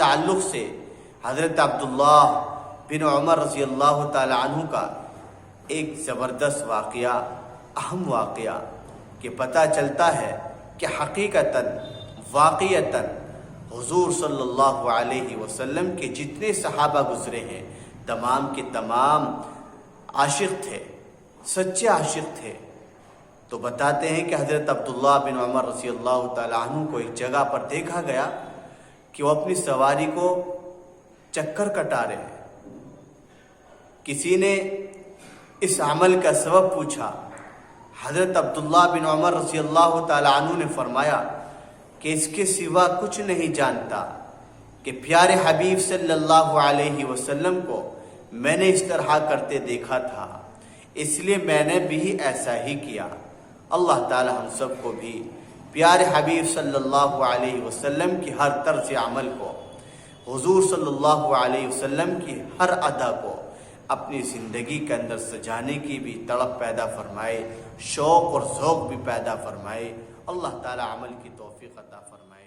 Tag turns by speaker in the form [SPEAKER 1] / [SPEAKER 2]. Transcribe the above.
[SPEAKER 1] تعلق سے حضرت عبداللہ بن عمر رضی اللہ تعالی عنہ کا ایک زبردست واقعہ، اہم واقعہ کہ پتہ چلتا ہے کہ حقیقتاً واقعتاً حضور صلی اللہ علیہ وسلم کے جتنے صحابہ گزرے ہیں تمام کے تمام عاشق تھے، سچے عاشق تھے۔ تو بتاتے ہیں کہ حضرت عبداللہ بن عمر رضی اللہ تعالی عنہ کو ایک جگہ پر دیکھا گیا کہ وہ اپنی سواری کو چکر کٹا رہے ہیں۔ کسی نے اس عمل کا سبب پوچھا، حضرت عبداللہ بن عمر رضی اللہ تعالی عنہ نے فرمایا کہ اس کے سوا کچھ نہیں جانتا کہ پیارے حبیب صلی اللہ علیہ وسلم کو میں نے اس طرح کرتے دیکھا تھا، اس لیے میں نے بھی ایسا ہی کیا۔ اللہ تعالی ہم سب کو بھی پیارے حبیب صلی اللہ علیہ وسلم کی ہر طرز عمل کو، حضور صلی اللہ علیہ وسلم کی ہر ادا کو اپنی زندگی کے اندر سجانے کی بھی تڑپ پیدا فرمائے، شوق اور ذوق بھی پیدا فرمائے۔ اللہ تعالی عمل کی توفیق عطا فرمائے۔